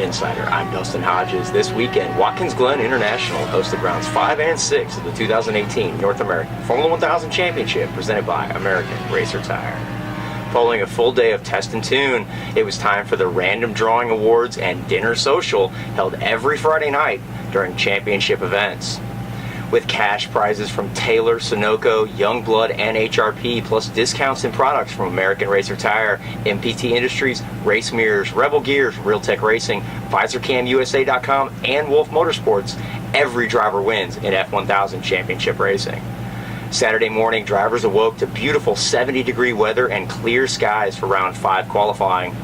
Insider. I'm Dustin Hodges. This weekend, Watkins Glen International hosted rounds 5 and 6 of the 2018 North American Formula 1000 Championship presented by American Racer Tire. Following a full day of test and tune, it was time for the random drawing awards and dinner social held every Friday night during championship events. With cash prizes from Taylor, Sunoco, Youngblood, and HRP, plus discounts and products from American Racer Tire, MPT Industries, Race Mirrors, Rebel Gears, Realtek Racing, VisorCamUSA.com, and Wolf Motorsports, every driver wins in F1000 Championship Racing. Saturday morning, drivers awoke to beautiful 70-degree weather and clear skies for round 5 qualifying.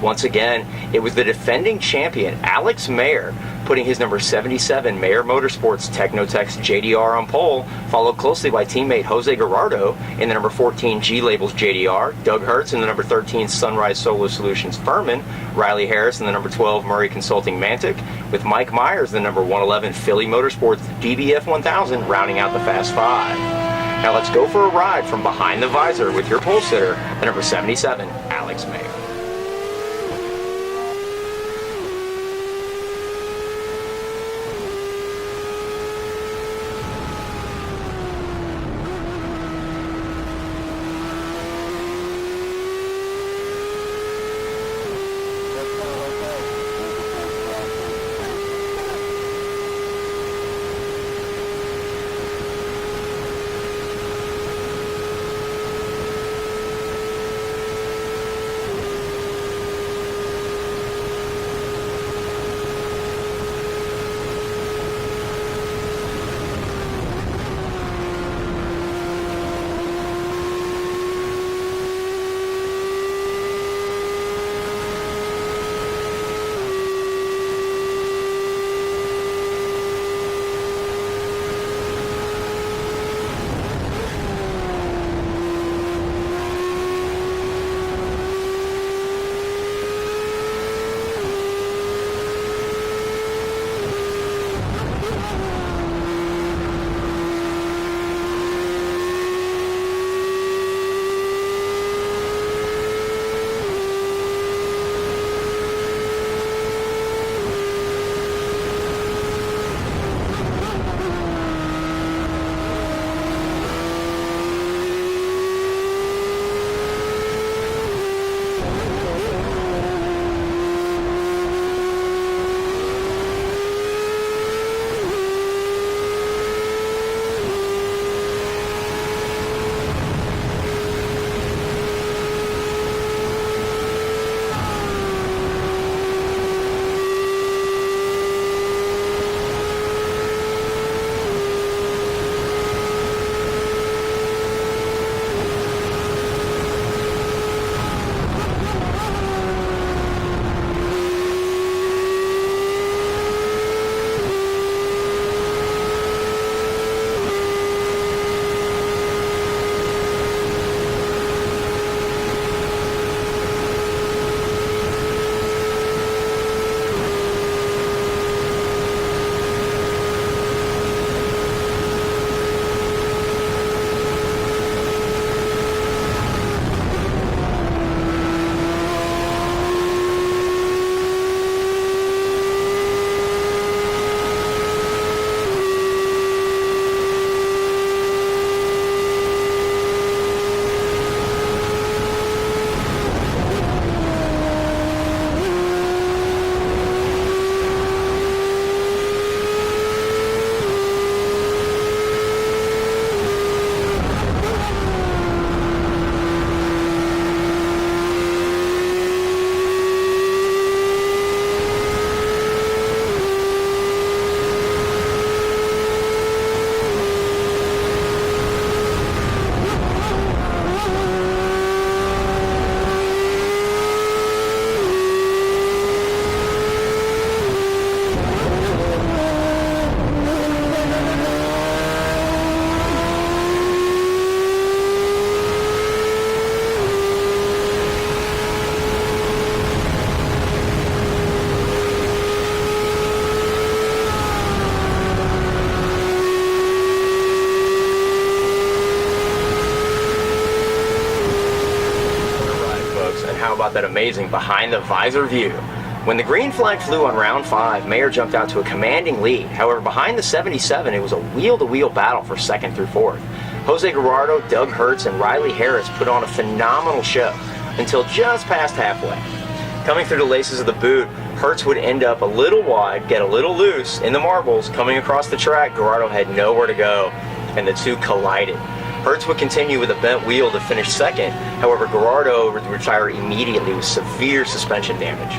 Once again, it was the defending champion, Alex Mayer, putting his number 77 Mayer Motorsports Technotex JDR on pole, followed closely by teammate Jose Gerardo in the number 14 G-Labels JDR, Doug Hertz in the number 13 Sunrise Solar Solutions Furman, Riley Harris in the number 12 Murray Consulting Mantic, with Mike Myers in the number 111 Philly Motorsports DBF 1000 rounding out the Fast 5. Now let's go for a ride from behind the visor with your pole sitter, the number 77, Alex Mayer. How about that amazing behind the visor view? When the green flag flew on round 5, Mayer jumped out to a commanding lead. However, behind the 77, it was a wheel-to-wheel battle for 2nd through 4th. Jose Gerardo, Doug Hertz, and Riley Harris put on a phenomenal show until just past halfway. Coming through the laces of the boot, Hertz would end up a little wide, get a little loose in the marbles. Coming across the track, Gerardo had nowhere to go, and the two collided. Hertz would continue with a bent wheel to finish 2nd. However, Gerardo would retire immediately with severe suspension damage.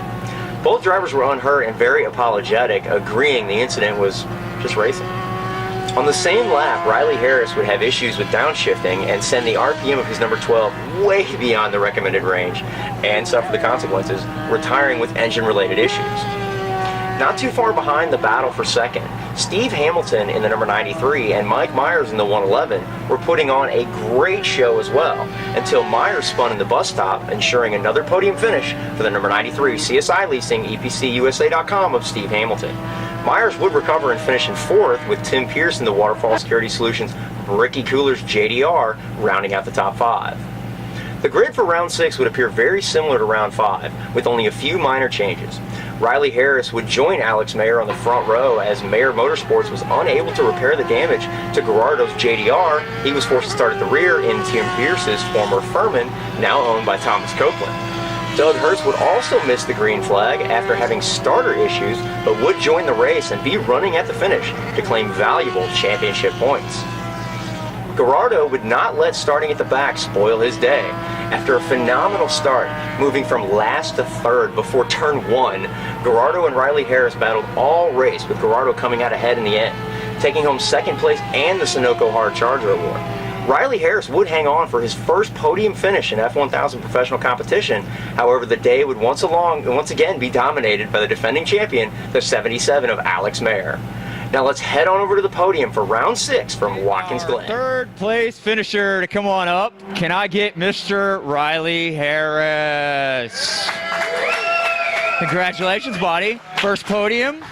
Both drivers were unhurt and very apologetic, agreeing the incident was just racing. On the same lap, Riley Harris would have issues with downshifting and send the RPM of his number 12 way beyond the recommended range and suffer the consequences, retiring with engine-related issues. Not too far behind the battle for 2nd, Steve Hamilton in the number 93 and Mike Myers in the 111 were putting on a great show as well, until Myers spun in the bus stop, ensuring another podium finish for the number 93 CSI Leasing EPCUSA.com of Steve Hamilton. Myers would recover and finish in 4th, with Tim Pierce in the Waterfall Security Solutions Ricky Coolers JDR rounding out the top 5. The grid for round 6 would appear very similar to round 5, with only a few minor changes. Riley Harris would join Alex Mayer on the front row as Mayer Motorsports was unable to repair the damage to Gerardo's JDR. He was forced to start at the rear in Tim Pierce's former Furman, now owned by Thomas Copeland. Doug Hertz would also miss the green flag after having starter issues, but would join the race and be running at the finish to claim valuable championship points. Gerardo would not let starting at the back spoil his day. After a phenomenal start, moving from last to 3rd before turn 1, Gerardo and Riley Harris battled all race, with Gerardo coming out ahead in the end, taking home 2nd place and the Sunoco Hard Charger Award. Riley Harris would hang on for his first podium finish in F1000 professional competition. However, the day would once again be dominated by the defending champion, the 77 of Alex Mayer. Now let's head on over to the podium for round 6 from Watkins Glen. 3rd place finisher to come on up. Can I get Mr. Riley Harris? Congratulations, buddy. First podium.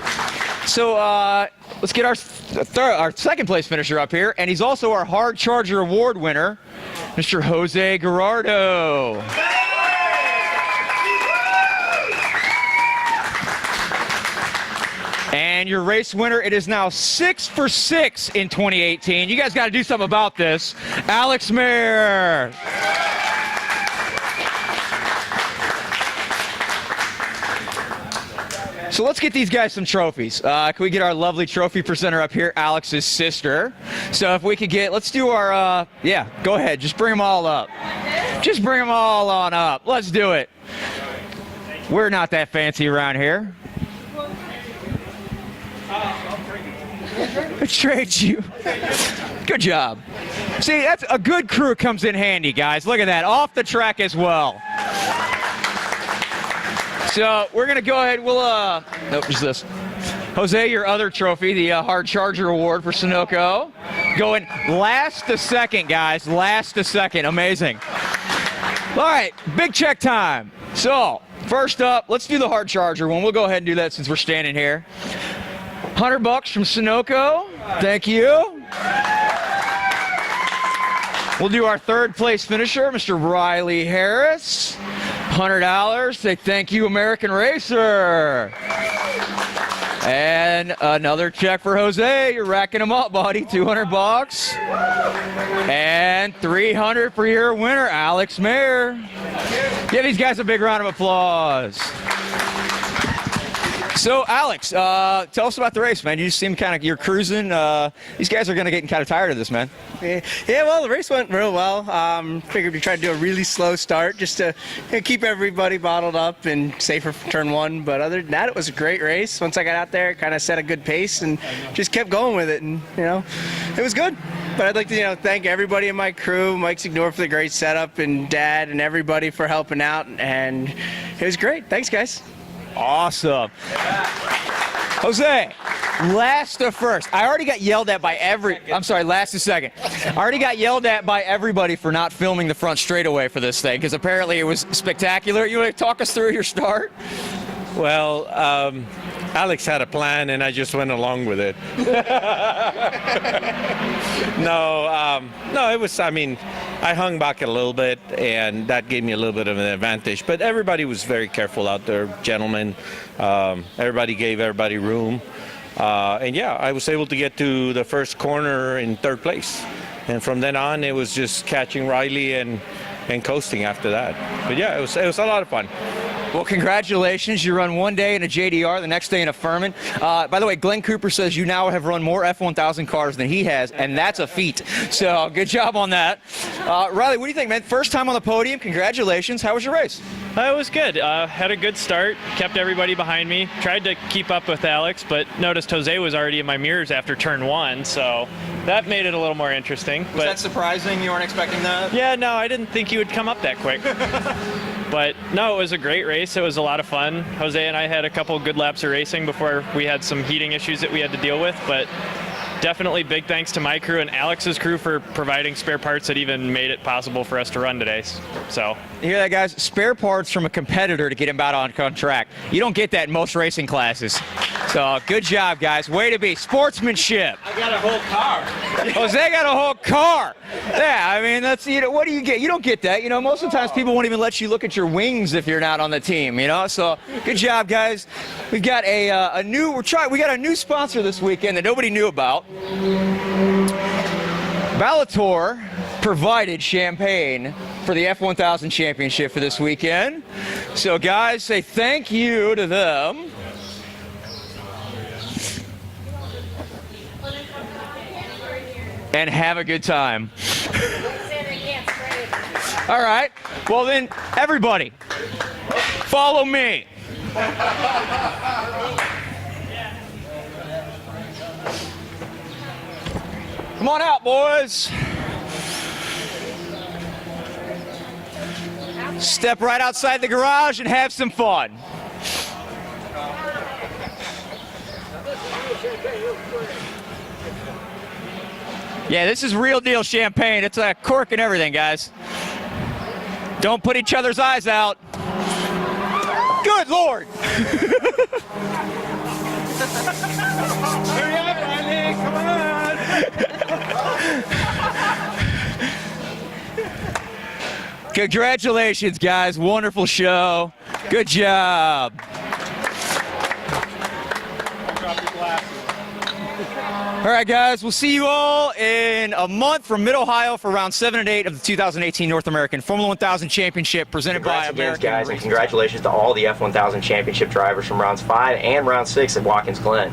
So let's get our 2nd place finisher up here, and he's also our Hard Charger Award winner, Mr. Jose Gerardo. And your race winner, it is now 6 for 6 in 2018. You guys got to do something about this. Alex Mayer. So let's get these guys some trophies. Can we get our lovely trophy presenter up here, Alex's sister? So if we could get, let's do our, yeah, go ahead. Just bring them all up. Just bring them all on up. Let's do it. We're not that fancy around here. I trade you. Good job. See, that's a good crew comes in handy, guys. Look at that. Off the track as well. So we're going to go ahead. We'll, nope, just this. Jose, your other trophy, the Hard Charger Award for Sunoco. Going last to 2nd, guys. Last to 2nd. Amazing. All right, big check time. So, first up, let's do the Hard Charger one. We'll go ahead and do that since we're standing here. $100 from Sunoco. Thank you. We'll do our 3rd place finisher, Mr. Riley Harris. $100. Say thank you, American Racer. And another check for Jose. You're racking them up, buddy. $200. And $300 for your winner, Alex Mayer. Give these guys a big round of applause. So, Alex, tell us about the race, man. You just seem kind of, you're cruising. These guys are going to get kind of tired of this, man. Yeah, well, the race went real well. Figured we tried to do a really slow start just to keep everybody bottled up and safer for turn 1. But other than that, it was a great race. Once I got out there, it kind of set a good pace and just kept going with it. And, it was good. But I'd like to, thank everybody in my crew, Mike Signor for the great setup, and Dad and everybody for helping out. And it was great. Thanks, guys. Awesome. Jose, last to 1st. I already got yelled at by last to 2nd. I already got yelled at by everybody for not filming the front straightaway for this thing, because apparently it was spectacular. You want to talk us through your start? Well, Alex had a plan, and I just went along with it. No, it was, I hung back a little bit, and that gave me a little bit of an advantage. But everybody was very careful out there, gentlemen. Everybody gave everybody room. And yeah, I was able to get to the first corner in third place. And from then on, it was just catching Riley and coasting after that. But yeah, it was a lot of fun. Well, congratulations. You run one day in a JDR, the next day in a Furman. By the way, Glen Cooper says you now have run more F1000 cars than he has, and that's a feat. So good job on that. Riley, what do you think, man? First time on the podium. Congratulations. How was your race? It was good. Had a good start. Kept everybody behind me. Tried to keep up with Alex, but noticed Jose was already in my mirrors after turn one, so that made it a little more interesting. Was that surprising? You weren't expecting that? Yeah, no, I didn't think he would come up that quick. But no, it was a great race. It was a lot of fun. Jose and I had a couple good laps of racing before we had some heating issues that we had to deal with, but definitely big thanks to my crew and Alex's crew for providing spare parts that even made it possible for us to run today. So you hear that, guys? Spare parts from a competitor to get him out on track. You don't get that in most racing classes. So good job, guys. Way to be. Sportsmanship. I got a whole car. Jose got a whole car. Yeah, I mean, that's, you know, what do you get? You don't get that. You know, most of the times people won't even let you look at your wings if you're not on the team, you know? So good job, guys. We've got we got a new sponsor this weekend that nobody knew about. Bellator provided champagne for the F1000 championship for this weekend. So guys, say thank you to them. And have a good time. All right. Well then, everybody, follow me. Come on out, boys. Step right outside the garage and have some fun. Yeah, this is real deal champagne. It's a cork and everything, guys. Don't put each other's eyes out. Good Lord. Hurry up, Riley, come on. Congratulations, guys. Wonderful show. Good job. All right, guys, we'll see you all in a month from Mid-Ohio for round 7 and 8 of the 2018 North American Formula 1000 Championship presented by American. Guys, and congratulations to all the F1000 Championship drivers from rounds 5 and round 6 at Watkins Glen.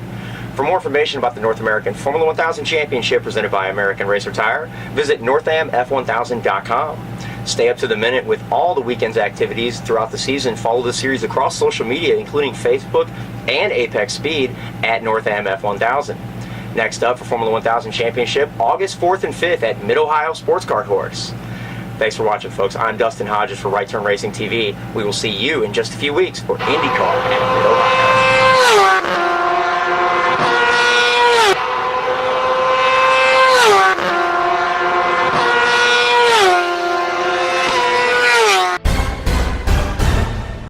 For more information about the North American Formula 1000 Championship presented by American Racer Tire, visit northamf1000.com. Stay up to the minute with all the weekend's activities throughout the season. Follow the series across social media, including Facebook and Apex Speed at Northam F1000. Next up for Formula 1000 Championship, August 4th and 5th at Mid-Ohio Sports Car Course. Thanks for watching, folks. I'm Dustin Hodges for Right Turn Racing TV. We will see you in just a few weeks for IndyCar at Mid-Ohio.